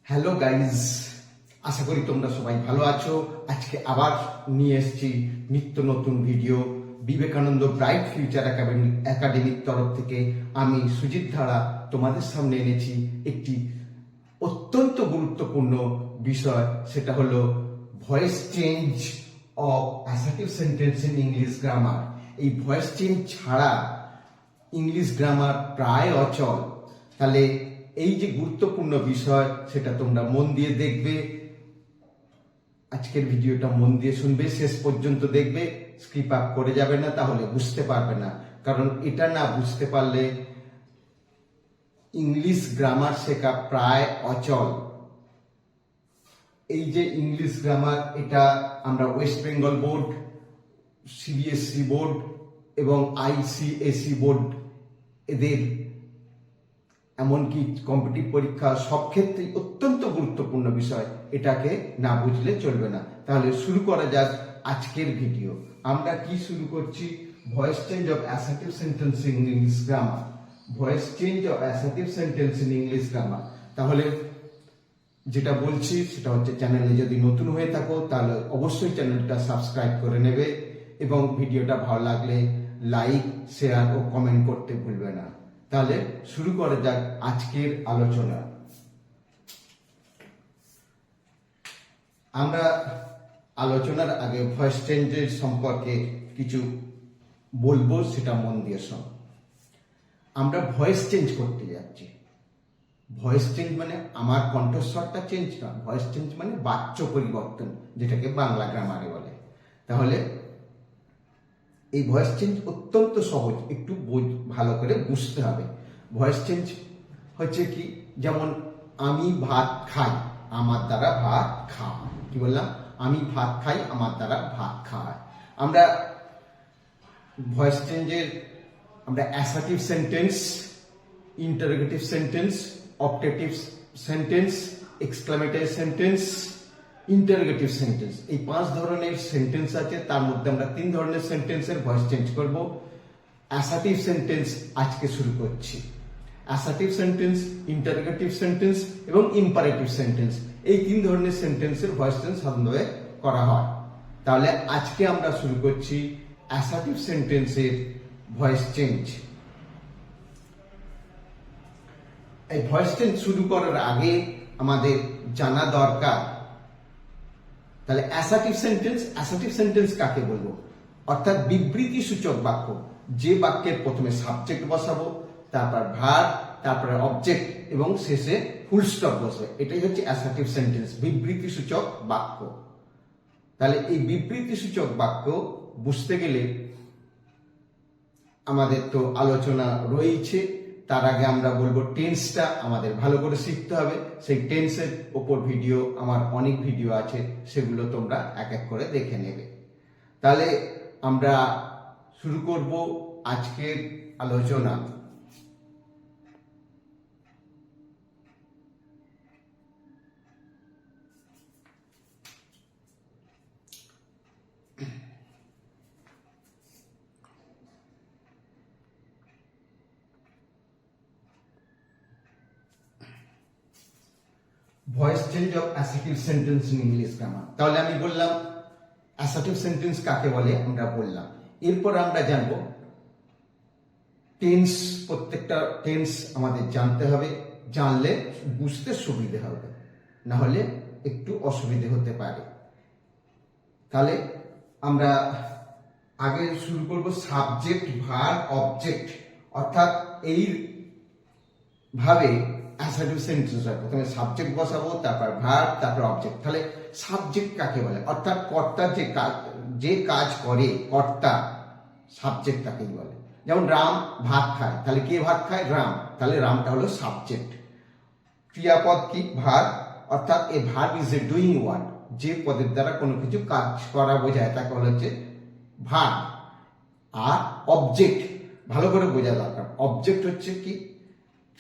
Hello guys, আশা করি তোমরা সবাই ভালো আছো। আজকে আবার নিয়ে এসেছি নিত্য নতুন ভিডিও। বিবেকানন্দ ব্রাইট ফিউচার একাডেমির তরফ থেকে আমি সুজিত ধারা তোমাদের সামনে এনেছি একটি অত্যন্ত গুরুত্বপূর্ণ বিষয়, সেটা হলো voice change of assertive sentence in English grammar. এই ভয়েস চেঞ্জ ছাড়া ইংলিশ গ্রামার প্রায় অচল। তাহলে এই যে গুরুত্বপূর্ণ বিষয়, সেটা তোমরা মন দিয়ে দেখবে। আজকের ভিডিওটা মন দিয়ে শুনবে, শেষ পর্যন্ত দেখবে, স্কিপ আপ করে যাবে না, তাহলে বুঝতে পারবে না। কারণ এটা না বুঝতে পারলে ইংলিশ গ্রামার শেখা প্রায় অচল। এই যে ইংলিশ গ্রামার, এটা আমরা West Bengal board, CBSE board এবং আইসিএসই বোর্ড, এদের এমনকি কম্পিটিটিভ পরীক্ষা সব ক্ষেত্রেই অত্যন্ত গুরুত্বপূর্ণ বিষয়। এটাকে না বুঝলে চলবে না। তাহলে শুরু করা যাক আজকের ভিডিও। আমরা কি শুরু করছি? Voice change of assertive sentence in English grammar. Voice change of assertive sentence in English grammar. তাহলে যেটা বলছি সেটা হচ্ছে, চ্যানেলে যদি নতুন হয়ে থাকো তাহলে অবশ্যই চ্যানেলটা সাবস্ক্রাইব করে নেবে এবং ভিডিওটা ভালো লাগলে লাইক, শেয়ার ও কমেন্ট করতে ভুলবে না। তাহলে শুরু করা যাক আজকের আলোচনা। আমরা আলোচনার আগে ভয়েস চেঞ্জের সম্পর্কে কিছু বলবো, সেটা মন দিয়ে শোনো। আমরা ভয়েস চেঞ্জ করতে যাচ্ছি। ভয়েস চেঞ্জ মানে আমার কণ্ঠস্বরটা চেঞ্জ না, ভয়েস চেঞ্জ মানে বাচ্য পরিবর্তন, যেটাকে বাংলা গ্রামারে বলে। তাহলে এই ভয়েস চেঞ্জ অত্যন্ত সহজ, একটু ভালো করে বুঝতে হবে। ভয়েস চেঞ্জ হচ্ছে কি, যেমন আমি ভাত খাই, আমার দ্বারা ভাত খাওয়া। কি বললাম? আমি ভাত খাই, আমার দ্বারা ভাত খাওয়া। আমরা ভয়েস চেঞ্জের আমরা assertive sentence, interrogative sentence, optative sentence, exclamatory sentence, interrogative sentence, এই 5 ধরনের সেন্টেন্স আছে। তার মধ্যে আমরা 3 ধরনের সেন্টেন্সের ভয়েস চেঞ্জ করব। অ্যাসার্টিভ সেন্টেন্স আজকে শুরু করছি। অ্যাসার্টিভ সেন্টেন্স, ইন্টারোগেটিভ সেন্টেন্স এবং ইম্পারেটিভ সেন্টেন্স, এই 3 ধরনের সেন্টেন্সের ভয়েস চেঞ্জ সাধারণভাবে করা হয়। তাহলে আজকে আমরা শুরু করছি অ্যাসার্টিভ সেন্টেন্সের ভয়েস চেঞ্জ। এই ভয়েস চেঞ্জ শুরু করার আগে আমাদের জানা দরকার, তাহলে অ্যাসার্টিভ সেন্টেন্স কাকে বলবো? অর্থাৎ বিবৃতি সূচক বাক্য, যে বাক্যের প্রথমে সাবজেক্ট বসাবো, তারপর ভার্ব, তারপরে অবজেক্ট এবং শেষে ফুল স্টপ বসবে। এটাই হচ্ছে অ্যাসার্টিভ সেন্টেন্স, বিবৃতি সূচক বাক্য। তাহলে এই বিবৃতি সূচক বাক্য বুঝতে গেলে আমাদের তো আলোচনা রয়েছে। তার আগে আমরা বলবো টেন্সটা আমাদের ভালো করে শিখতে হবে। সেই টেন্সের ওপর ভিডিও, আমার অনেক ভিডিও আছে, সেগুলো তোমরা এক এক করে দেখে নেবে। তাহলে আমরা শুরু করব আজকের আলোচনা। Voice change of assertive sentence in English grammar. তাহলে আমি বললাম অ্যাসার্টিভ সেন্টেন্স কাকে বলে, আমরা বললাম। এরপর আমরা জানবো টেন্স। প্রত্যেকটা টেন্স আমাদের জানতে হবে, জানলে বুঝতে সুবিধে হবে, না হলে একটু অসুবিধে হতে পারে। তাহলে আমরা আগে শুরু করব সাবজেক্ট, ভার্ব, অবজেক্ট। অর্থাৎ এই ভাবে অ্যাসার্টিভ সেন্টেন্স হয়। প্রথমে সাবজেক্ট বসাবো, তারপর ভার্ব, তারপর অবজেক্ট। তাহলে সাবজেক্ট কাকে বলে? অর্থাৎ কর্তা যে কাজ করে, কর্তা, সাবজেক্ট তাকেই বলে। যেমন রাম ভাত খায়, তাহলে কে ভাত খায়? রাম। তাহলে রামটা হলো সাবজেক্ট। ক্রিয়াপদ কি? ভার্ব। অর্থাৎ a verb is a doing word, যে পদের দ্বারা কোনো কিছু কাজ করা বোঝায় তাকে বলা হচ্ছে ভার্ব। আর অবজেক্ট ভালো করে বোঝা দরকার। অবজেক্ট হচ্ছে কি?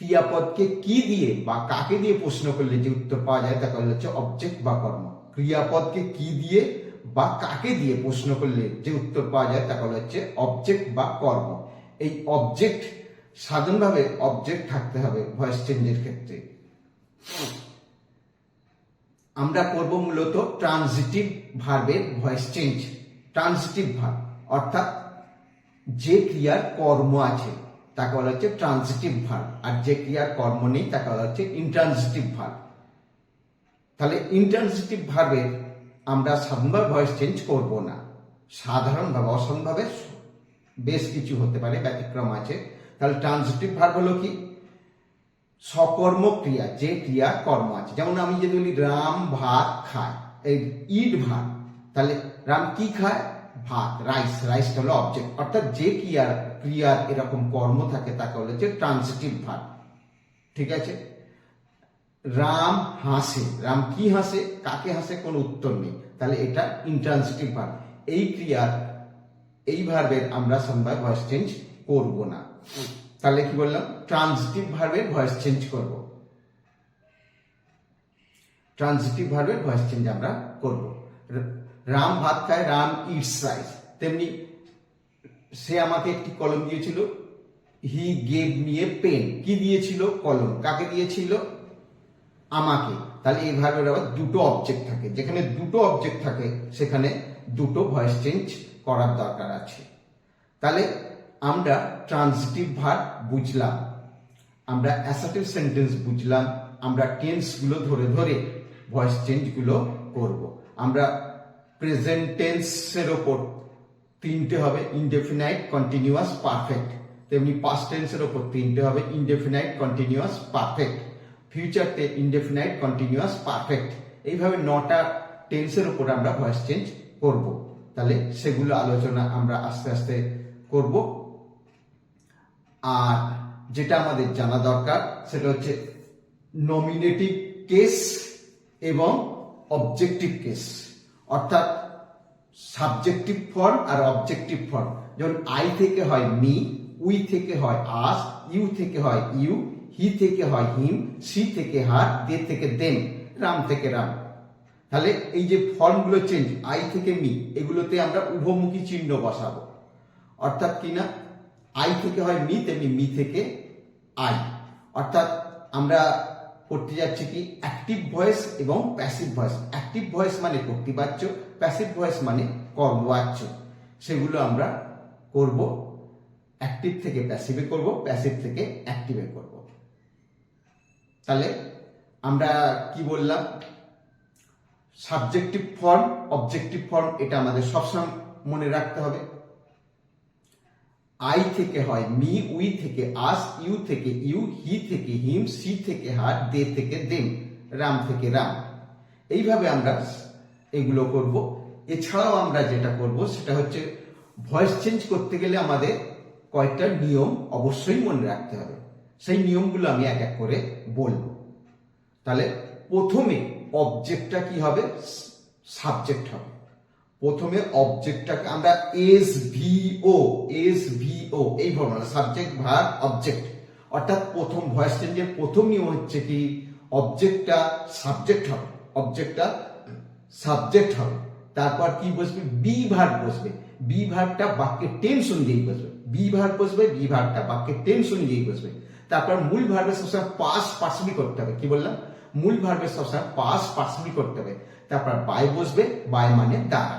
ক্রিয়াপদকে কি দিয়ে বা কাকে দিয়ে প্রশ্ন করলে যে উত্তর পাওয়া যায় তাকে বলা হচ্ছে অবজেক্ট বা কর্ম। ক্রিয়াপদকে কি দিয়ে বা কাকে দিয়ে প্রশ্ন করলে যে উত্তর পাওয়া যায় তাকে বলা হচ্ছে অবজেক্ট বা কর্ম। এই অবজেক্ট সাধারণভাবে অবজেক্ট থাকতে হবে ভয়েস চেঞ্জের ক্ষেত্রে। আমরা করব মূলত ট্রানজিটিভ ভার্বের ভয়েস চেঞ্জ। ট্রানজিটিভ ভার্ব অর্থাৎ যে ক্রিয়ার কর্ম আছে তাকে বলা হচ্ছে ট্রানজিটিভ ভার্ব, আর যে ক্রিয়ার কর্ম নেই তাকে বলা হচ্ছে ইন্ট্রানজিটিভ ভার্ব। তাহলে ইন্ট্রানজিটিভ ভার্বের আমরা সাধারণভাবে ভয়েস চেঞ্জ করব না। সাধারণভাবে, অসাধারণভাবে বেশ কিছু হতে পারে, ব্যতিক্রম আছে। তাহলে ট্রানজিটিভ ভার্ব হলো কি? সকর্ম ক্রিয়া, যে ক্রিয়া কর্ম আছে। যেমন আমি যদি বলি রাম ভাত খায়, এই ইট ভাত, তাহলে রাম কি খায়? ভাত, রাইস। রাইসটা হলো অবজেক্ট, অর্থাৎ যে ক্রিয়ার এরকম কর্ম থাকে তাকে বলা হচ্ছে ট্রানজিটিভ ভার্ব। ঠিক আছে? রাম হাসে, রাম কি হাসে? কাকে হাসে? কোনো উত্তর নেই, তাহলে এটা ইন্ট্রানজিটিভ ভার্ব। এই ক্রিয়ার, এই ভার্বের আমরা সাধারণভাবে ভয়েস চেঞ্জ করব না। তাহলে কি বললাম? ট্রানজিটিভ ভার্বের ভয়েস চেঞ্জ করব। ট্রানজিটিভ ভার্বের ভয়েস চেঞ্জ আমরা করব। রাম ভাত খায়, রাম ইটস রাইস। তেমনি সে আমাকে একটি কলম দিয়েছিল, he gave me a pen. কি দিয়েছিল? কলম। কাকে দিয়েছিল? আমাকে। তাহলে এই ভার্বের আবার দুটো অবজেক্ট থাকে। যেখানে দুটো অবজেক্ট থাকে সেখানে দুটো ভয়েস চেঞ্জ করার দরকার আছে। তাহলে আমরা ট্রানজিটিভ ভার্ব বুঝলাম, আমরা অ্যাসার্টিভ সেন্টেন্স বুঝলাম, আমরা টেন্স গুলো ধরে ধরে ভয়েস চেঞ্জ গুলো করব। আমরা প্রেজেন্ট টেন্সের ওপর তিনটে হবে, ইনডেফিনাইট, কন্টিনিউয়াস, পারফেক্ট। তেমনি পাস্ট টেন্সের ওপর তিনটে হবে, ইনডেফিনাইট, কন্টিনিউয়াস, পারফেক্ট। ফিউচারতে ইনডেফিনাইট, কন্টিনিউয়াস, পারফেক্ট। এইভাবে 9টা টেন্সের উপর আমরা ভয়েস চেঞ্জ করব। তাহলে সেগুলো আলোচনা আমরা আস্তে আস্তে করব। আর যেটা আমাদের জানা দরকার সেটা হচ্ছে নমিনেটিভ কেস এবং অবজেক্টিভ কেস, অর্থাৎ সাবজেক্টিভ ফর্ম আর অবজেক্টিভ ফর্ম। যেমন আই থেকে হয় মি, উই থেকে হয় আস, ইউ থেকে হয় ইউ, হি থেকে হয় হিম, সি থেকে হার, দে থেকে দেম, রাম থেকে রাম। তাহলে এই যে ফর্মগুলো চেঞ্জ, আই থেকে মি, এগুলোতে আমরা উভমুখী চিহ্ন বসাবো। অর্থাৎ কি না, আই থেকে হয় মি, তেমনি মি থেকে আই। অর্থাৎ আমরা করতে যাচ্ছি কি অ্যাক্টিভ ভয়েস এবং প্যাসিভ ভয়েস। অ্যাক্টিভ ভয়েস মানে কর্তৃবাচ্য, প্যাসিভ ভয়েস মানে কর্মবাচ্য। সেগুলো আমরা করব। অ্যাক্টিভ থেকে প্যাসিভে করব, প্যাসিভ থেকে অ্যাক্টিভে করব। তাহলে আমরা কি বললাম? সাবজেক্টিভ ফর্ম, অবজেক্টিভ ফর্ম, এটা আমাদের সবসময় মনে রাখতে হবে। আই থেকে হয় মি, উই থেকে আস, ইউ থেকে ইউ, হি থেকে হিম, সি থেকে হার, দে থেকে দেম, রাম থেকে রাম। এইভাবে আমরা এগুলো করব। এছাড়াও আমরা যেটা করব সেটা হচ্ছে ভয়েস চেঞ্জ করতে গেলে আমাদের কয়েকটা নিয়ম অবশ্যই মনে রাখতে হবে। সেই নিয়মগুলো আমি এক এক করে বলবো। তাহলে প্রথমে অবজেক্টটা কি হবে? সাবজেক্ট হবে। প্রথমে অবজেক্টটাকে আমরা এসভিও এই ফর্মুলা, সাবজেক্ট ভার্ব অবজেক্ট। অর্থাৎ প্রথম ভয়েস চেঞ্জের প্রথম নিয়ম হচ্ছে কি অবজেক্টটা সাবজেক্ট হবে, অবজেক্টটা সাবজেক্ট হবে। তারপর কি বসবে? বি ভার্ব বসবে। বি ভার্বটা বাক্যের টেন্স অনুযায়ী বসবে। বি ভার্ব বসবে, বি ভার্বটা বাক্যের টেন্স অনুযায়ী বসবে। তারপর মূল ভার্বের সবসময় পাস্ট পার্টিসিপল করতে হবে। কি বললাম? মূল ভার্বের সবসময় পাস্ট পার্টিসিপল করতে হবে। তারপর বাই বসবে, বাই মানে দ্বারা।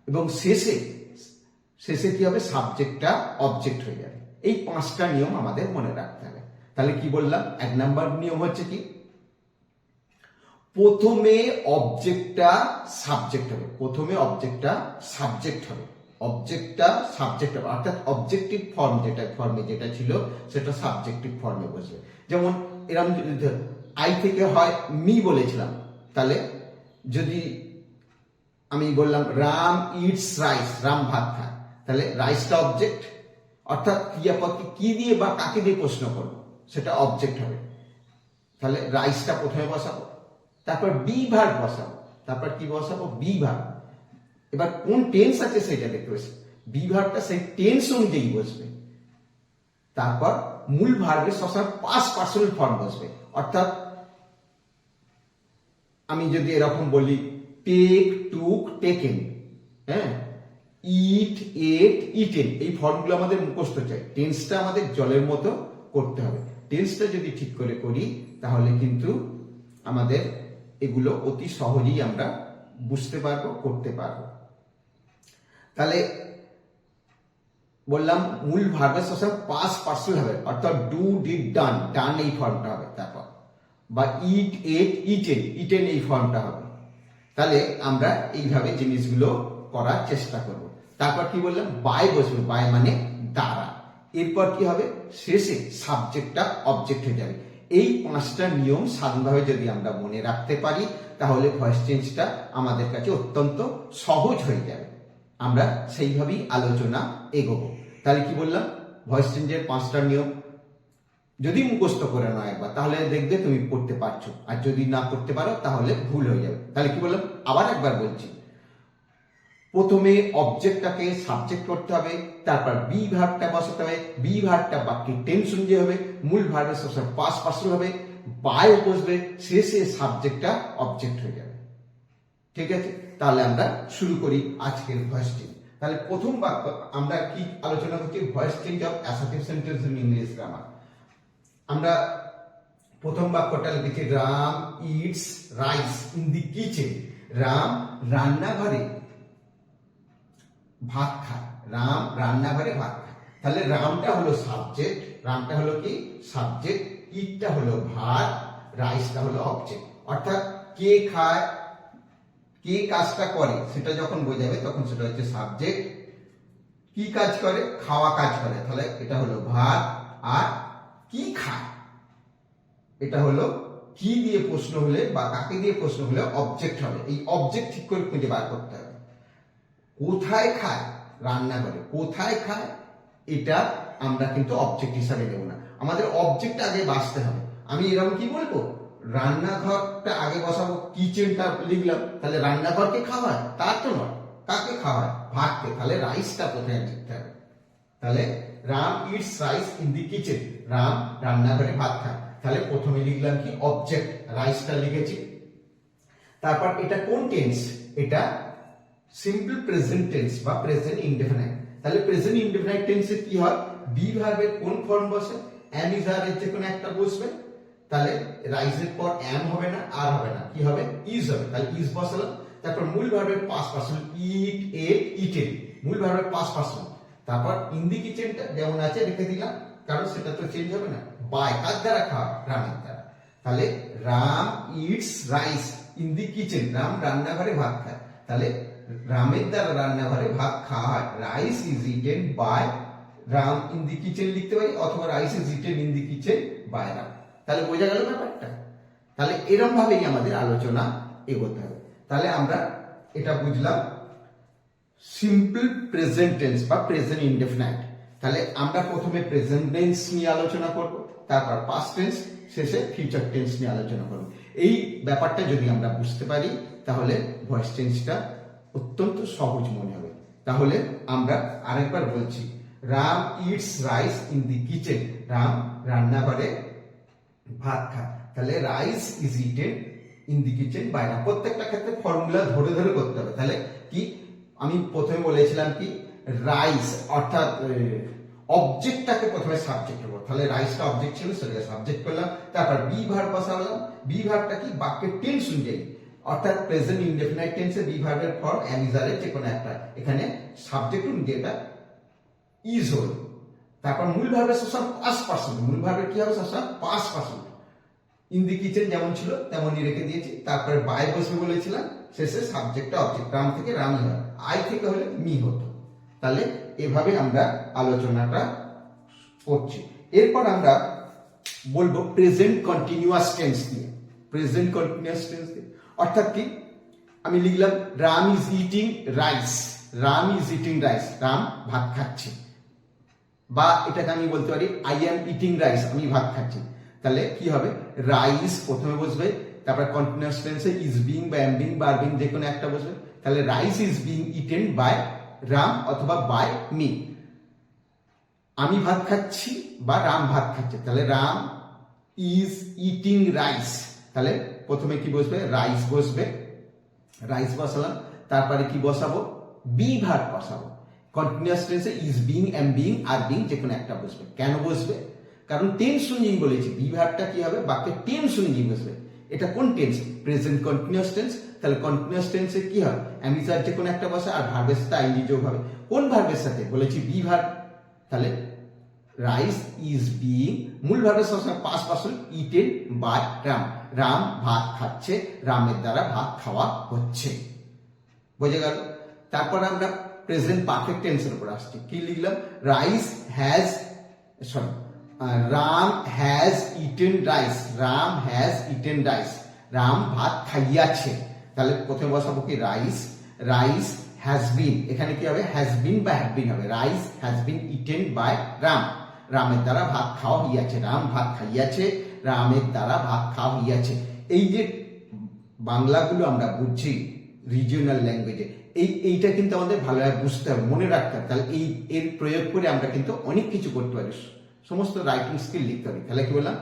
এবং শেষে কি হবে? সাবজেক্টটা অবজেক্ট হয়ে যাবে। এই 5টা নিয়ম আমাদের মনে রাখতে হবে। তাহলে কি বললাম? 1 নাম্বার নিয়ম হচ্ছে কি প্রথমে অবজেক্টটা সাবজেক্ট হবে। প্রথমে অবজেক্টটা সাবজেক্ট হবে, অবজেক্টটা সাবজেক্ট হবে। অর্থাৎ অবজেক্টিভ ফর্ম যেটা ছিল সেটা সাবজেক্টিভ ফর্মে বসবে। যেমন এরকম আই থেকে হয় মি বলেছিলাম, তাহলে যদি আমি বললাম রাম ইটস রাইস, রাম ভাত খায়, তাহলে রাইসটা অবজেক্ট। অর্থাৎ ক্রিয়াপদকে কি দিয়ে বা কাকে দিয়ে প্রশ্ন করবো সেটা অবজেক্ট হবে। তাহলে রাইসটা প্রথমে বসাবো, তারপর বি ভার্ব বসাবো, তারপর কি বসাবো? Be verb. এবার কোন টেন্স আছে সেটা দেখতে হবে। বি ভার্বটা সেই টেন্স অনুযায়ী বসবে। তারপর মূল ভার্বের সবসময় পাস্ট পার্সোনাল ফর্ম বসবে। অর্থাৎ আমি যদি এরকম বলি টেক, টুক, টেকেন, হ্যাঁ, ইট, এট, ইটেন, এই ফর্মগুলো আমাদের মুখস্থ চাই। টেন্সটা আমাদের জলের মতো করতে হবে। টেন্সটা যদি ঠিক করে করি তাহলে কিন্তু আমাদের এগুলো অতি সহজেই আমরা বুঝতে পারবো, করতে পারবো। তাহলে বললাম মূল ভার্বের সবসময় পাস্ট পার্সন হবে, অর্থাৎ ডু ডিড ডান, ডান এই ফর্মটা হবে, তারপর বা ইট এট ইটেন, ইটেন এই ফর্মটা হবে। তাহলে আমরা এইভাবে জিনিসগুলো করার চেষ্টা করব। তারপর কি বললাম, বাই বসবে, বাই মানে দ্বারা। এরপর কি হবে, শেষে সাবজেক্টটা অবজেক্ট হয়ে যাবে। এই 5টা নিয়ম সাধারণভাবে যদি আমরা মনে রাখতে পারি তাহলে ভয়েস চেঞ্জটা আমাদের কাছে অত্যন্ত সহজ হয়ে যাবে। আমরা সেইভাবেই আলোচনা এগোবো। তাহলে কি বললাম, ভয়েস চেঞ্জের 5টা নিয়ম যদি মুখস্থ করে নাও একবার তাহলে দেখবে তুমি পড়তে পারছো, আর যদি না করতে পারো তাহলে ভুল হয়ে যাবে। তাহলে কি বললাম, আবার একবার বলছি, প্রথমে অবজেক্টটাকে সাবজেক্ট করতে হবে, তারপর বি ভার্বটা বসাতে হবে, বি ভার্বটা বাক্যে টেন্স অনুযায়ী হবে, মূল ভার্বের সবসময় পাস্ট পার্সন হবে, বাই বসবে, শেষে সাবজেক্টটা অবজেক্ট হয়ে যাবে। ঠিক আছে, তাহলে আমরা শুরু করি আজকের ভয়েস চেঞ্জ। তাহলে প্রথম বাক্য আমরা কি আলোচনা করছি, voice change of assertive sentence in English grammar. আমরা প্রথম বাক্যটা লিখেছি, Ram eats rice in the kitchen. Ram রান্নাঘরে ভাত খায়, রাম রান্নাঘরে ভাত খায়। তাহলে রামটা হলো সাবজেক্ট, রামটা হলো কি সাবজেক্ট, ইটটা হলো ভার্ব, রাইসটা হলো অবজেক্ট। অর্থাৎ কে খায়, কে কাজটা করে সেটা যখন বোঝাবে তখন সেটা হচ্ছে সাবজেক্ট। কি কাজ করে, খাওয়া কাজ করে, তাহলে এটা হলো ভার্ব। আর কি খায় এটা হলো কি দিয়ে প্রশ্ন হলে বা কাকে দিয়ে প্রশ্ন হলে অবজেক্ট হবে। এই অবজেক্ট ঠিক করে খুঁজে বার করতে হবে। কোথায় খায়, রান্নাঘরে। কোথায় খায় এটা আমরা কিন্তু অবজেক্ট হিসাবে নেব না, আমাদের অবজেক্ট আগে বাঁচতে হবে। আমি এরকম কি বলবো, রান্নাঘরটা আগে বসাবো, কিচেনটা লিখলাম, তাহলে রান্নাঘরকে খাওয়ায়, তার তো নয়। কাকে খাওয়ায়, ভাতকে, তাহলে রাইসটা কোথায় লিখতে হবে। তাহলে Ram eats rice in the kitchen, Ram রান্নাঘরে ভাত খায়। তাহলে প্রথমে লিখলাম কি অবজেক্ট, রাইসটা লিখেছি। তারপর এটা কোন টেন্স, এটা সিম্পল প্রেজেন্ট টেন্স বা প্রেজেন্ট ইনডেফিনাইট। তাহলে প্রেজেন্ট ইনডেফিনাইট টেন্সে কি হয়, বি ভার্বের কোন ফর্ম বসে, এম ইজ আর এর যে কোনো একটা বসবে। তাহলে রাইসের পর এম হবে না, আর হবে না, কি হবে, ইজ হবে। তাহলে ইজ বসালাম। তারপর মূল ভার্বের past person, eat ate eaten, মূল ভার্বের পাস্ট পার্সন। তারপর ইন দি কিচেনটা যেমন আছে রেখে দিলাম, কারণ সেটা তো চেঞ্জ হবে না। বাই কার দ্বারা খাওয়া, রামের দ্বারা। তাহলে Ram eats rice in the kitchen, Ram রান্নাঘরে ভাত খায়। তাহলে রামের দ্বারা রান্নাঘরে ভাত খাওয়া হয়, rice is eaten by Ram in the kitchen লিখতে পারি, অথবা rice is eaten in the kitchen by Ram. তাহলে বোঝা গেল ব্যাপারটা। তাহলে এরকম ভাবেই আমাদের আলোচনা এগোতে হবে। তাহলে আমরা এটা বুঝলাম সিম্পল প্রেজেন্ট টেন্স বা প্রেজেন্ট ইনডেফিনাইট। তাহলে আমরা প্রথমে প্রেজেন্ট টেন্স নিয়ে আলোচনা করব, তারপর পাস্ট টেন্স, শেষে ফিউচার টেন্স নিয়ে আলোচনা করব। এই ব্যাপারটা যদি আমরা বুঝতে পারি তাহলে ভয়েস চেঞ্জটা অত্যন্ত সহজ মনে হবে। তাহলে আমরা আরেকবার বলছি, Ram eats rice in the kitchen, Ram রান্নাঘরে ভাত খায়। তাহলে rice is eaten in the kitchen by Ram. প্রত্যেকটা ক্ষেত্রে ফর্মুলা ধরে ধরে করতে হবে। তাহলে কি আমি প্রথমে বলেছিলাম কি, রাইস অর্থাৎ অবজেক্টটাকে প্রথমে সাবজেক্ট করবো। তাহলে রাইসটা অবজেক্ট ছিল, সেটাকে সাবজেক্ট করলাম। তারপর বি ভার্ব বসালাম, বি ভার্বটা কি বাক্যের টেন্স অনুযায়ী, অর্থাৎ প্রেজেন্ট ইনডেফিনাইট টেন্সে বি ভার্বের ফর্ম এম ইজ আর এর যে কোনো একটা, এখানে সাবজেক্ট অনুযায়ী এটা ইজ হল। তারপর মূল ভার্বের সবসময় পাস্ট পার্সন, মূল ভার্বের কি হবে সবসময় past person. In the kitchen যেমন ছিল তেমনই রেখে দিয়েছি। তারপরে বাই বসবে বলেছিলাম, শেষে সাবজেক্টটা অবজেক্ট, রাম থেকে রামই হয়, আই থেকে হলে মি হতো। তাহলে এভাবে আমরা আলোচনাটা করছি। এরপর আমরা বলবো প্রেজেন্ট কন্টিনিউয়াস টেন্স নিয়ে। প্রেজেন্ট কন্টিনিউয়াস টেন্স নিয়ে অর্থাৎ কি, আমি লিখলাম Ram is eating rice, Ram is eating rice, Ram ভাত খাচ্ছে। বা এটাকে আমি বলতে পারি আই এম ইটিং রাইস, আমি ভাত খাচ্ছি। তাহলে কি হবে, রাইস প্রথমে বসবে, তারপর কন্টিনিউয়াস টেন্সে ইজ বিং বা এম বিং বা আর বিং যে কোনো একটা বসবে। তাহলে rice is being eaten by Ram অথবা বাই মি। আমি ভাত খাচ্ছি বা রাম ভাত খাচ্ছে, তাহলে রাম ইজ ইটিং রাইস। তাহলে প্রথমে কি বসবে, রাইস বসবে, রাইস বসালাম। তারপরে কি বসাবো, বি ভার্ব বসাবো। কন্টিনিউয়াস টেন্সে is being am being are being যে কোনো একটা বসবে। কেন বসবে, কারণ টেন্স অনুযায়ী বলেছি, বি ভার্বটা কি হবে বাক্যে টেন্স অনুযায়ী বসবে। এটা কোন টেন্স? Present continuous tense. তাহলে কন্টিনিউয়াস টেন্সে কি হয়? অ্যামিজার যে কোনো একটা বসে আর ভার্বের সাথে আইএনজি যোগ হবে। কোন ভার্বের সাথে? বলেছি বি ভার্ব। তাহলে রাইস ইজ বিং, মূল ভার্বের সবসময় past person, eaten by Ram. Ram ভাত খাচ্ছে, রামের দ্বারা ভাত খাওয়া হচ্ছে। বোঝা গেল? তারপর আমরা প্রেজেন্ট পারফেক্ট টেন্সের উপর আসছি। কি লিখলাম? Rice has, sorry, Ram has eaten rice. Ram has eaten rice. Ram ভাত খাইয়াছে। তাহলে প্রথমে বসাবো কি? রাইস। রাইস হ্যাজ বিন, এখানে কি হবে? হ্যাজ বিন বা হ্যাভ বিন হবে। Rice has been eaten by Ram. রামের দ্বারা ভাত খাওয়া হইয়াছে। রাম ভাত খাইয়াছে, রামের দ্বারা ভাত খাওয়া হইয়াছে। এই যে বাংলাগুলো আমরা বুঝছি রিজিওনাল ল্যাঙ্গুয়েজে, এইটা কিন্তু আমাদের ভালোভাবে বুঝতে হবে, মনে রাখতে হবে। তাহলে এর প্রয়োগ করে আমরা কিন্তু অনেক কিছু করতে পারি, সমস্ত রাইটিং স্কিল লিখতে পারি। তাহলে কি বললাম?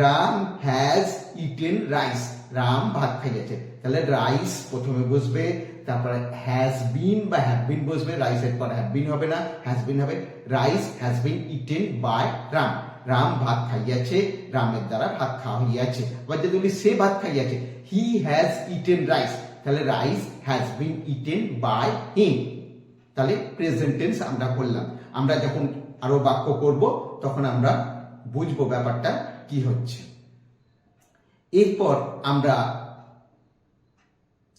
Ram has eaten rice. Ram ভাত খাইয়াছে। তাহলে রাইস প্রথমে বসবে, তারপরে হ্যাজ বিন বা হ্যাভ বিন বসবে। রাইসের পর হ্যাভ বিন হবে না, হ্যাজ বিন হবে। Rice has been eaten by Ram. Ram ভাত খাইয়াছে, রামের দ্বারা ভাত খাওয়া হইয়াছে। আবার যদি বলি সে ভাত খাইয়াছে, হি হ্যাজ ইটেন রাইস। তাহলে rice has been eaten by him. তাহলে প্রেজেন্ট টেন্স আমরা বললাম। আমরা যখন আরো বাক্য করব তখন আমরা বুঝবো ব্যাপারটা কি হচ্ছে। এরপর আমরা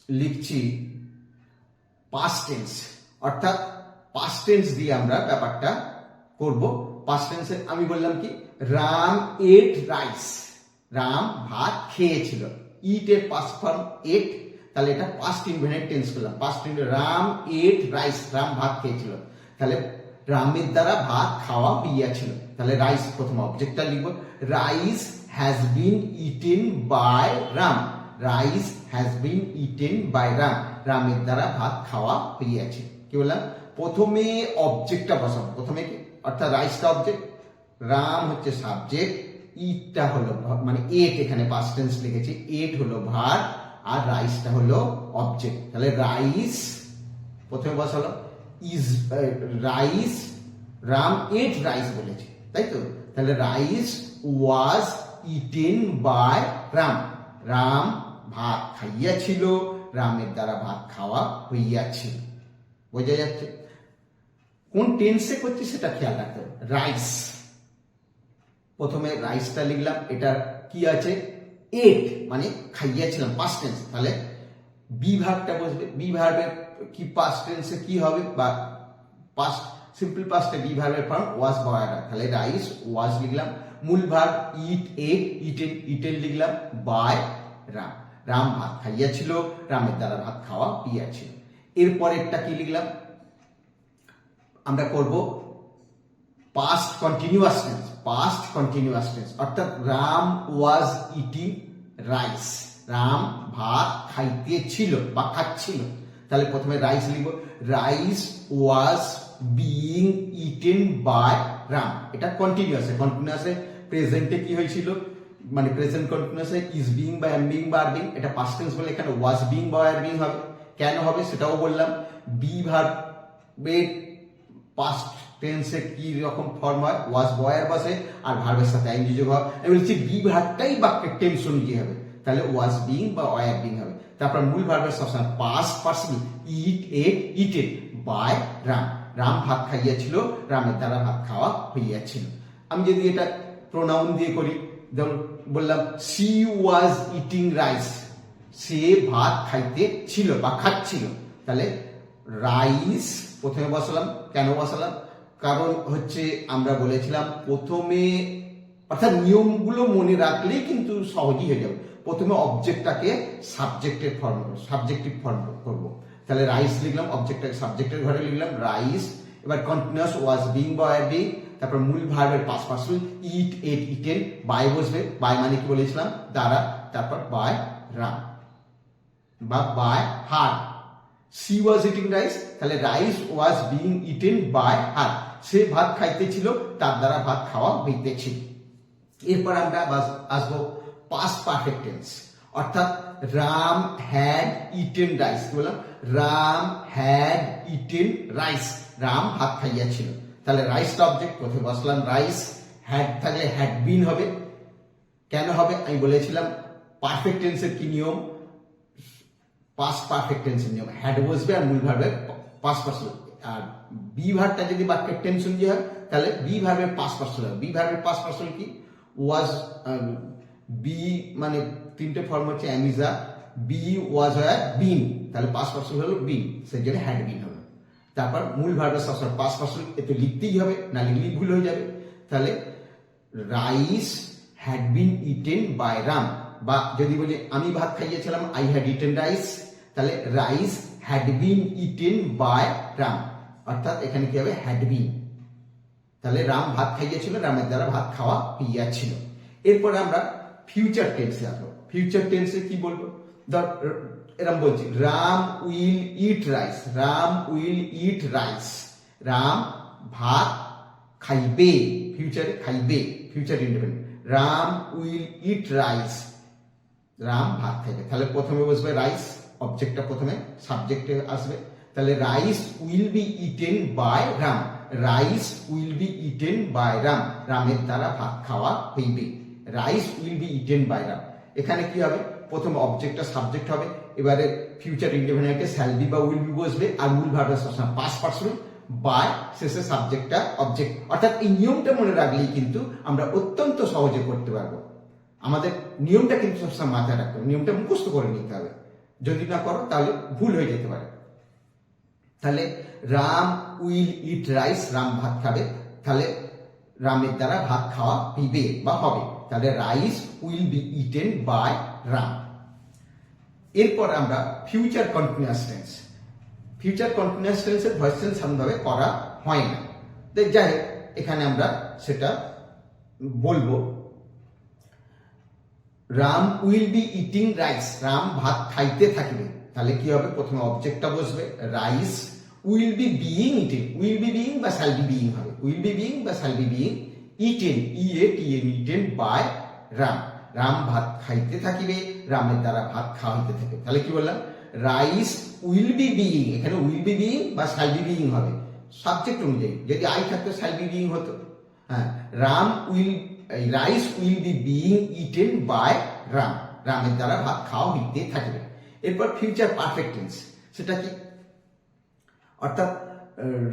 লিখছি পাস্ট টেন্স, অর্থাৎ পাস্ট টেন্স দিয়ে আমরা ব্যাপারটা করব। পাস্ট টেন্সে আমি বললাম কি? Ram ate rice. রাম ভাত খেয়েছিল। ইট এর পাস্ট ফর্ম এট, তাহলে এটা পাস্ট ইনডেফিনিট টেন্স করলাম। Past indefinite, Ram ate rice. Ram ভাত খেয়েছিল। তাহলে রামের দ্বারা ভাত খাওয়া হইয়াছিল। তাহলে রাইস প্রথম অবজেক্টটা লিখব। Rice has been eaten by Ram. Rice has been eaten by Ram. রামের দ্বারা ভাত খাওয়া হইয়াছে। কি বললাম? প্রথমে অবজেক্টটা বসাবো। প্রথমে কি? অর্থাৎ রাইসটা অবজেক্ট, রাম হচ্ছে সাবজেক্ট, ইটটা হলো মানে এট, এখানে পাস্ট টেন্স লিখেছি, এট হলো ভার্ব আর রাইসটা হলো অবজেক্ট। তাহলে রাইস প্রথমে বসালো। Is rice, Ram ate rice বলেছি, তাই তো? তাহলে rice was eaten by Ram. Ram ভাত খাইয়াছিল, রামের দ্বারা ভাত খাওয়া হইয়াছিল। বোঝা যাচ্ছে? কোন টেন্সে করছি সেটা খেয়াল রাখতে হবে। রাইস, প্রথমে রাইসটা লিখলাম। এটা কি আছে? এট, মানে খাইয়াছিলাম, পাস্ট টেন্স। তাহলে বি ভার্বটা বসবে। বি ভার্বের কি পাস্ট টেন্সে কি হবে? বা পাস্ট সিম্পল পাস্টে বি ভার্বের ফর্ম ওয়াজ বা ওয়ার। তাহলে রাইস ওয়াজ লিখলাম। মূল verb it, ate, eaten, eaten লিখলাম বাই রাম। রাম ভাত খাইয়াছিল, রামের দ্বারা ভাত খাওয়া হইয়াছিল। এরপরেরটা কি লিখলাম? আমরা করব past continuous tense. Past continuous tense অর্থাৎ Ram was eating rice. Ram ভাত খাইতেছিল বা খাচ্ছিল। তাহলে প্রথমে রাইস লিখব। Rice was being eaten by Ram. এটা কন্টিনিউয়াসে। কন্টিনিউয়াসে প্রেজেন্টে কি হয়েছিল? মানে প্রেজেন্ট কন্টিনিউয়াসে ইজ বিইং বা এম বিইং বা আর বিইং। এটা পাস্ট টেন্স বলে এখানে ওয়াজ বিইং বা আর বিইং হবে। কেন হবে সেটাও বললাম। বি ভার্বের পাস্ট টেন্সে কি রকম ফর্ম হয়? ওয়াজ বয়ার বসে আর ভার্বের সাথে আইএনজি যোগ হয়। আমি বলছি বি ভার্বটাই বাক্যের টেন্স অনুযায়ী হবে। তাহলে ওয়াজ বিইং বা ওয়ার বিইং হবে। তারপর মূল ভার্বের সবসময় past person, eat, ate, eated by Ram. Ram ভাত খাইয়াছিল, রামের দ্বারা ভাত খাওয়া হইয়াছিল। আমি যদি এটা প্রোনাউন দিয়ে করি, যেমন বললাম সি ওয়াজ ইটিং রাইস। সে ভাত খাইতে ছিল বা খাচ্ছিল। তাহলে রাইস প্রথমে বসালাম। কেন বসালাম? কারণ হচ্ছে আমরা বলেছিলাম প্রথমে, অর্থাৎ নিয়মগুলো মনে রাখলেই কিন্তু সহজই হয়ে যাবে। প্রথমে অবজেক্টটাকে সাবজেক্টের ফর্ম, সাবজেক্টিভ ফর্ম করব। তাহলে রাইস লিখলাম, অবজেক্টটাকে সাবজেক্টের ঘরে লিখলাম রাইস। এবার কন্টিনিউয়াস ওয়াজ বিইং বা ওয়ার বিইং। তারপর মূল ভার্বের past person eat, ate, eaten by বসবে। বাই মানে কি বলেছিলাম? দ্বারা। তারপর বাই রাম বা by her. She was eating rice, তাহলে rice was being eaten by her. সে ভাত খাইতেছিল, তার দ্বারা ভাত খাওয়া হইতেছিল। এরপর আমরা আসবো পাস্ট পারফেক্ট টেন্স, অর্থাৎ রাম হ্যাড ইটেন রাইস। কি বললাম? Ram had eaten rice. Ram ভাত খাইয়াছিল। তাহলে রাইসটা অবজেক্ট, প্রথমে বসলাম রাইস। হ্যাড থাকলে হ্যাড বিন হবে। কেন হবে? আমি বলেছিলাম পারফেক্ট টেন্সের কি নিয়ম, পাস্ট পারফেক্ট টেন্সের নিয়ম, হ্যাড বসবে আর মূল ভার্বের পাস্ট পার্সন। আর বি ভার্বটা যদি বাক্যের টেন্স অনুযায়ী হয় তাহলে বি ভার্বের পাস্ট পার্সন হবে। বি ভার্বের পাস্ট পার্সন কি, ওয়াজ, বি মানে তিনটে ফর্ম হচ্ছে অ্যামিজা, বি ওয়াজ হয় বিন, তাহলে পাস্ট পার্সন হলো বিন, সেই জন্য হ্যাড বিন হলো। তারপর মূল ভার্বের সবসময় পাস্ট পার্সন, এতে লিখতেই হবে, না লিখলেই ভুল হয়ে যাবে। তাহলে rice had been eaten by Ram, বা যদি বলি আমি ভাত খাইয়েছিলাম, আই হ্যাড ইটেন রাইস, তাহলে rice had been eaten by Ram, অর্থাৎ এখানে কি হবে, হ্যাড বিন। তাহলে রাম ভাত খাইয়েছিল, রামের দ্বারা ভাত খাওয়া হইয়াছিল। এরপরে আমরা ফিউচার টেন্সে আসবো। ফিউচার টেন্সে কি বলবো, এরকম বলছি, Ram will eat rice, Ram will eat rice, Ram ভাত খাইবে, ফিউচারে খাইবে, future independent, Ram will eat rice, Ram ভাত খাইবে। তাহলে প্রথমে বসবে রাইস, অবজেক্টটা প্রথমে সাবজেক্টে আসবে, তাহলে rice will be eaten by Ram, rice will be eaten by Ram, রামের দ্বারা ভাত খাওয়া হইবে, rice will be eaten by Ram. এখানে কি হবে, প্রথম অবজেক্টটা সাবজেক্ট হবে, এবারে ফিউচার ইন্ডিপেন্ডেন্টে শ্যাল বি বা উইল বি বসবে, আর মূল ভার্বের সবসময় পাস্ট পার্সন বাই, শেষে সাবজেক্টটা অবজেক্ট। অর্থাৎ এই নিয়মটা মনে রাখলেই কিন্তু আমরা অত্যন্ত সহজে করতে পারবো। আমাদের নিয়মটা কিন্তু সবসময় মাথায় রাখতে হবে, নিয়মটা মুখস্থ করে নিতে হবে, যদি না করো তাহলে ভুল হয়ে যেতে পারে। তাহলে Ram will eat rice, Ram ভাত খাবে, তাহলে রামের দ্বারা ভাত খাওয়া হইবে বা হবে, তাহলে rice will be eaten by Ram. এরপর আমরা future continuous tense. Future continuous টেন্সের ভয়েস চেঞ্জ সাধারণভাবে করা হয় না, যাই হোক এখানে আমরা সেটা বলবো। Ram will be eating rice, Ram ভাত খাইতে থাকবে, তাহলে কি হবে, প্রথমে অবজেক্টটা বসবে, rice will be being eaten, will be being বা শ্যাল বি বিইং হবে, উইল বি বিইং বা shall be being eaten, E A T E N, eaten by Ram, Ram ভাত খাইতে থাকিবে, রামের দ্বারা ভাত খাওয়া হইতে থাকে। তাহলে কি বললাম, রাইস উইল বি বিইং, এখানে উইল বি বিইং বা শ্যাল বি বিইং হবে সাবজেক্ট অনুযায়ী, যদি আই থাকতো শ্যাল বি বিইং হতো। হ্যাঁ, Ram will, rice will be being eaten by Ram, রামের দ্বারা ভাত খাওয়া হইতে থাকবে। এরপর ফিউচার পারফেক্ট টেন্স, সেটা কি, অর্থাৎ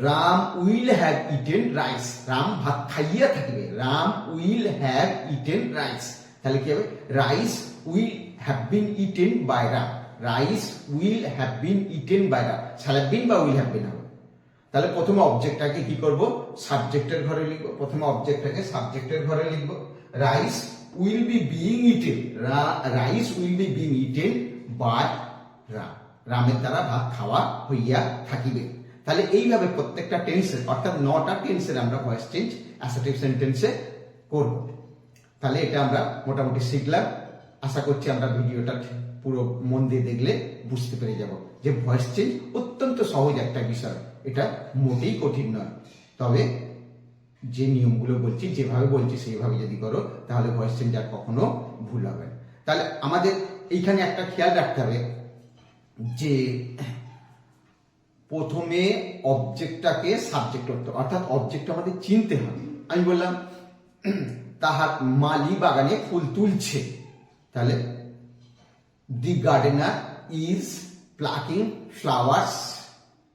Ram will have eaten rice, Ram ভাত খাইয়া থাকবে, Ram will have eaten rice, তাহলে কি হবে, rice will have been eaten by Ram, rice will have been eaten by Ram, shall have been বা উইল হ্যাভ বিন হবে। তাহলে প্রথমে অবজেক্টটাকে কি করব, সাবজেক্টের ঘরে লিখবো, প্রথমে অবজেক্টটাকে সাবজেক্টের ঘরে লিখবো, rice will be being eaten, rice will be being eaten by Ram, রামের দ্বারা ভাত খাওয়া হইয়া থাকিবে। তাহলে এইভাবে প্রত্যেকটা টেন্সের, অর্থাৎ 9টা টেন্সের আমরা ভয়েস চেঞ্জ অ্যাসার্টিভ সেন্টেন্সে করব। তাহলে এটা আমরা মোটামুটি শিখলাম। আশা করছি আমরা ভিডিওটা পুরো মন দিয়ে দেখলে বুঝতে পেরে যাব যে ভয়েস চেঞ্জ অত্যন্ত সহজ একটা বিষয়, এটা মোটেই কঠিন নয়। তবে যে নিয়মগুলো বলছি, যেভাবে বলছি সেইভাবে যদি করো তাহলে ভয়েস চেঞ্জ আর কখনো ভুল হবে না। তাহলে আমাদের এইখানে একটা খেয়াল রাখতে হবে যে প্রথমে অবজেক্টটাকে সাবজেক্ট করতে, অর্থাৎ অবজেক্ট আমাদের চিনতে হবে। আমি বললাম তাহার মালি বাগানে ফুল তুলছে, তাহলে the gardener is plucking flowers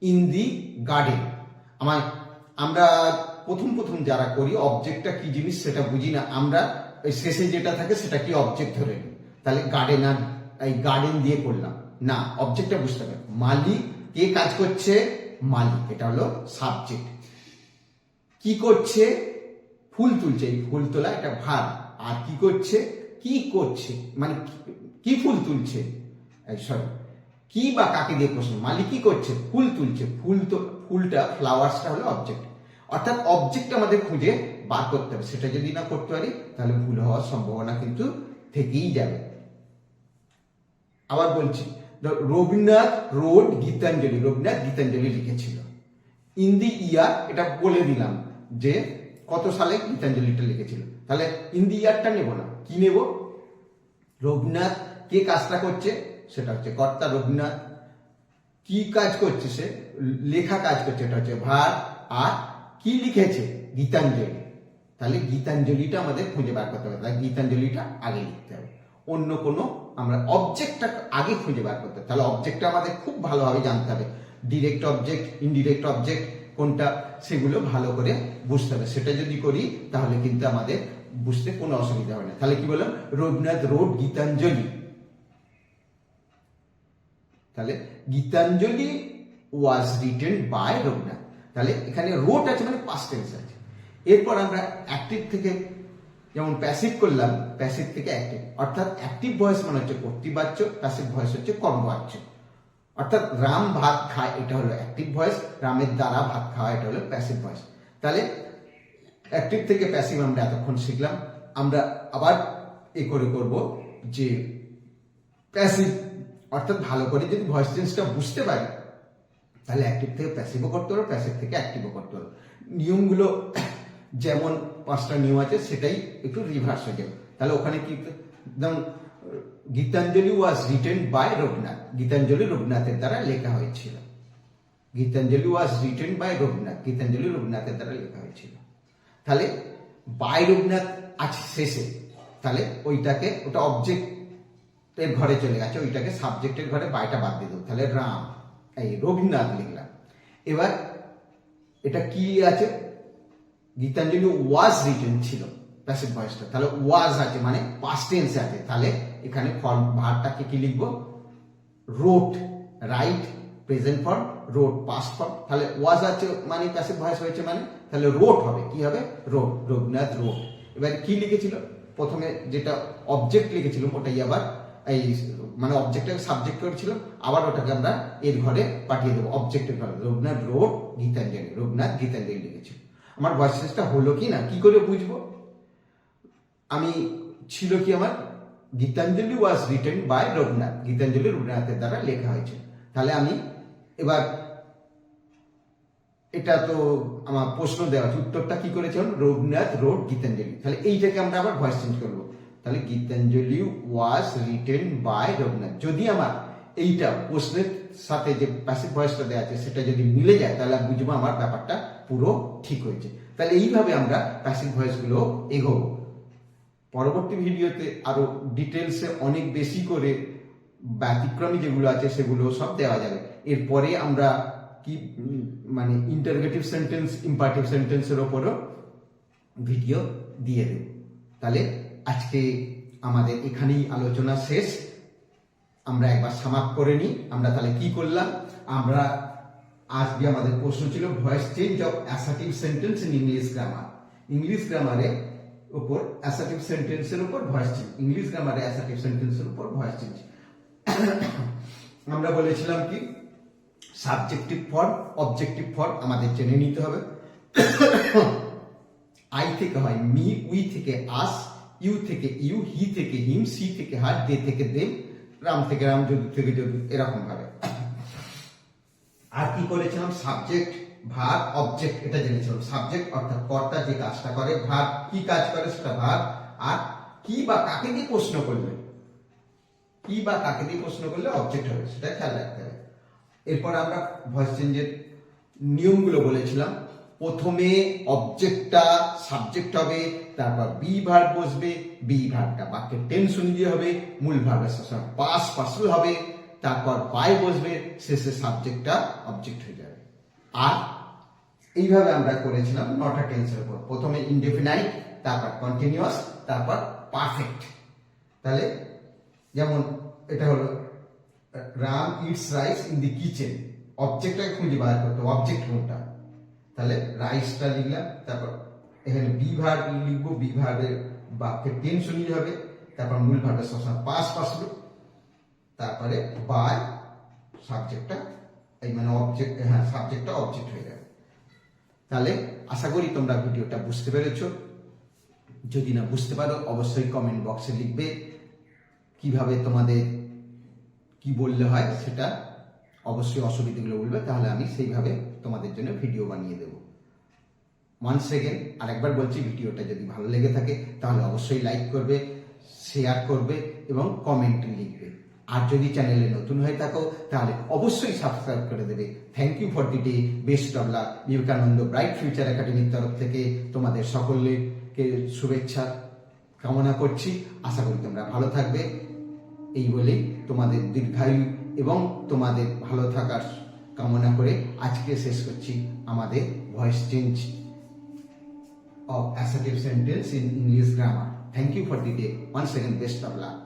in the garden. আমরা প্রথম যারা করি অবজেক্টটা কি জিনিস সেটা বুঝি না, আমরা শেষে যেটা থাকে সেটা কি অবজেক্ট ধরে নিই। তাহলে গার্ডেনার, এই গার্ডেন দিয়ে করলাম না, অবজেক্টটা বুঝতে হবে। মালি, কে কাজ করছে, মালি, এটা হলো সাবজেক্ট। কি করছে, ফুল তুলছে, এই ফুল তোলা এটা ভার্ব। আর কি করছে, কি করছে মানে কি ফুল তুলছে, সরি কি বা কাকে দিয়ে প্রশ্ন, মালি কি করছে, ফুল তুলছে, ফুলটা ফ্লাওয়ার্সটা হলো অবজেক্ট। অর্থাৎ অবজেক্ট আমাদের খুঁজে বার করতে হবে, সেটা যদি না করতে পারি তাহলে ভুল হওয়ার সম্ভাবনা কিন্তু থেকেই যাবে। আবার বলছি, রবীন্দ্রনাথ রোড গীতাঞ্জলি, রবীন্দ্রনাথ গীতাঞ্জলি লিখেছিল। ইন দি ইয়ার, এটা বলে দিলাম যে কত সালে গীতাঞ্জলিটা লিখেছিল, তাহলে ইন দি ইয়ারটা নেব না, কি নেব, রবীন্দ্রনাথ কে কাজটা করছে সেটা হচ্ছে কর্তা, রবীন্দ্রনাথ কি কাজ করছে, সে লেখা কাজ করছে, এটা হচ্ছে ভার্ব। আর কি লিখেছে, গীতাঞ্জলি, তাহলে গীতাঞ্জলিটা আমাদের খুঁজে বার করতে হবে, তাহলে গীতাঞ্জলিটা আগে লিখতে হবে। অন্য কোনো আমরা অবজেক্টটা আগে খুঁজে বার করতে হবে। তাহলে অবজেক্টটা আমাদের খুব ভালোভাবে জানতে হবে, ডিরেক্ট অবজেক্ট, ইনডিরেক্ট অবজেক্ট কোনটা, সেগুলো ভালো করে বুঝতে হবে। সেটা যদি করি তাহলে কিন্তু আমাদের বুঝতে কোনো অসুবিধা হবে না। তাহলে কি বললাম, রবীন্দ্রনাথ রোড গীতাঞ্জলি। তাহলে Gitanjali was written by Rabindranath. তাহলে এখানে রোট আছে মানে পাস্ট টেন্স আছে। এরপর আমরা অ্যাক্টিভ থেকে যেমন প্যাসিভ করলাম, প্যাসিভ থেকে অ্যাক্টিভ, অর্থাৎ অ্যাক্টিভ ভয়েস মানে হচ্ছে কর্তৃবাচ্য, প্যাসিভ ভয়েস হচ্ছে কর্মবাচ্য। অর্থাৎ রাম ভাত খায়, এটা হলো অ্যাক্টিভ ভয়েস, রামের দ্বারা ভাত খাওয়া, এটা হলো প্যাসিভ ভয়েস। তাহলে অ্যাক্টিভ থেকে প্যাসিভ আমরা এতক্ষণ শিখলাম। আমরা আবার করব যে প্যাসিভ, অর্থাৎ ভালো করে যদি ভয়েস চেঞ্জটা বুঝতে পারি তাহলে অ্যাক্টিভ থেকে প্যাসিভও করতে পারবো, প্যাসিভ থেকে অ্যাক্টিভও করতে পারবো। নিয়মগুলো যেমন 5টা নিয়ম আছে সেটাই একটু রিভার্স হয়ে যাবে। তাহলে ওখানে কি, যেমন Gitanjali was written by Rabindranath, Gitanjali রবীন্দ্রনাথের দ্বারা লেখা হয়েছিল। Gitanjali was written by Rabindranath, Gitanjali রবীন্দ্রনাথের দ্বারা লেখা হয়েছিল। তাহলে বাই রবীন্দ্রনাথ আছে শেষে, তাহলে ওটা অবজেক্টের ঘরে চলে গেছে, ওইটাকে সাবজেক্টের ঘরে বাইটা বাদ দিয়ে দেবো। তাহলে রাম, এই রবীন্দ্রনাথ লিখলাম। এবার এটা কি আছে, গীতাঞ্জলি ওয়াজ রিটেন ছিল প্যাসিভ ভয়েসটা, তাহলে ওয়াজ আছে মানে পাস্ট টেন্স আছে। তাহলে এখানে ফর্ম ভার্বটাকে কি লিখবো, wrote, write present form, wrote past form. তাহলে ওয়াজ আছে মানে প্যাসিভ ভয়েস হয়েছে মানে, তাহলে রোট হবে, কি হবে, রোট, রবীন্দ্রনাথ রোট। এবার কি লিখেছিল, প্রথমে যেটা অবজেক্ট লিখেছিল ওটাই আবার এই মানে অবজেক্টটাকে সাবজেক্ট করেছিল, আবার ওটাকে আমরা এর ঘরে পাঠিয়ে দেবো, অবজেক্টের ঘরে। রবীন্দ্রনাথ রোট গীতাঞ্জলি, রবীন্দ্রনাথ গীতাঞ্জলি লিখেছিল। আমার ভয়েস চেঞ্জটা হলো কি না, কি করে বুঝবো, আমি ছিল কি আমার Gitanjali was written by Rabindranath, Gitanjali রবীন্দ্রনাথের দ্বারা লেখা হয়েছে। তাহলে আমি এবার এটা তো আমার প্রশ্ন দেওয়া আছে, উত্তরটা কি করেছিলাম, রবীন্দ্রনাথ রোড গীতাঞ্জলি। তাহলে এইটাকে আমরা আবার ভয়েস চেঞ্জ করবো, তাহলে Gitanjali was written by Rabindranath. যদি আমার এইটা প্রশ্নের সাথে যে প্যাসিভ ভয়েসটা দেওয়া আছে সেটা যদি মিলে যায় তাহলে বুঝবো আমার ব্যাপারটা পুরো ঠিক হয়েছে। তাহলে এইভাবে আমরা প্যাসিভ ভয়েসগুলো এগোবো। পরবর্তী ভিডিওতে আরো ডিটেলসে অনেক বেশি করে ব্যতিক্রমী যেগুলো আছে সেগুলো সব দেওয়া যাবে। এরপরে আমরা কি মানে ইন্টারোগেটিভ সেন্টেন্স, ইম্পারেটিভ সেন্টেন্সের ওপরও ভিডিও দিয়ে দেব। তাহলে আজকে আমাদের এখানেই আলোচনা শেষ। আমরা একবার সামাপ করে নিই। আমরা তাহলে কি করলাম, আমরা আজকে আমাদের প্রশ্ন ছিল voice change of assertive sentence in English grammar. English গ্রামারের উপর অ্যাসার্টিভ সেন্টেন্সের উপর ভয়েস চেঞ্জ, ইংলিশ গ্রামারে অ্যাসার্টিভ সেন্টেন্সের উপর ভয়েস চেঞ্জ। আমরা বলেছিলাম কি, সাবজেক্টিভ ফর্ম, অবজেক্টিভ ফর্ম আমাদের জেনে নিতে হবে। আই থেকে হয় মি, উই থেকে আস, ইউ থেকে ইউ, হি থেকে হিম, সি থেকে হার, দে থেকে দেম, রাম থেকে রাম, যদু থেকে যদু, এরকম ভাবে। আর কি করেছিলাম, সাবজেক্ট, ভার্ব, অবজেক্ট, এটা জেনেছিলাম। সাবজেক্ট অর্থাৎ কর্তা যে কাজটা করে, ভার্ব কি কাজ করে সেটা ভার্ব, আর কি বা কাকে দিয়ে প্রশ্ন করলে, কি বা কাকে দিয়ে প্রশ্ন করলে অবজেক্ট হবে সেটা খেয়াল রাখতে হবে। এরপর আমরা ভয়েস চেঞ্জের নিয়মগুলো বলেছিলাম। প্রথমে অবজেক্টটা সাবজেক্ট হবে, তারপর বি ভার্ব বসবে, বি ভার্বটা বাক্যের টেন্স অনুযায়ী হবে, মূল ভার্বের সবসময় পাস্ট পার্সেল হবে, তারপর বাই বসবে, শেষে সাবজেক্টটা অবজেক্ট হয়ে যাবে। আর এইভাবে আমরা করেছিলাম 9টা টেন্সের উপর, প্রথমে ইনডেফিনাইট, তারপর কন্টিনিউয়াস, তারপর পারফেক্ট। তাহলে যেমন এটা হলো Ram eats rice in the kitchen, অবজেক্টটাকে খুঁজে বার করতে, অবজেক্ট কোনটা, তাহলে রাইসটা লিখলাম, তারপর এখানে বি ভার্ব লিখবো, বি ভার্বের বাক্যের টেন্স অনুযায়ী হবে, তারপর মূল ভার্বের সবসময় পাস্ট আসবে, তারপরে বাই সাবজেক্টটা, এই মানে অবজেক্ট, হ্যাঁ সাবজেক্টটা অবজেক্ট হয়ে যাবে। তাহলে আশা করি তোমরা ভিডিওটা বুঝতে পেরেছো। যদি না বুঝতে পারো অবশ্যই কমেন্ট বক্সে লিখবে, কিভাবে তোমাদের কি বললে হয় সেটা অবশ্যই অসুবিধাগুলো বলবে, তাহলে আমি সেইভাবে তোমাদের জন্য ভিডিও বানিয়ে দেবো। ওয়ান্স সেকেন্ড আরেকবার বলছি, ভিডিওটা যদি ভালো লেগে থাকে তাহলে অবশ্যই লাইক করবে, শেয়ার করবে এবং কমেন্ট লিখবে। আর যদি চ্যানেলে নতুন হয়ে থাকো তাহলে অবশ্যই সাবস্ক্রাইব করে দেবে। Thank you for the day, best of luck. Vivekananda bright future একাডেমির তরফ থেকে তোমাদের সকলকে শুভেচ্ছা। কামনা করছি। আশা করি তোমরা ভালো থাকবে। এই বলেই তোমাদের দীর্ঘায়ু এবং তোমাদের ভালো থাকার কামনা করে আজকে শেষ করছি আমাদের voice change of assertive sentence in English grammar. Thank you for the day. Once again, best of luck.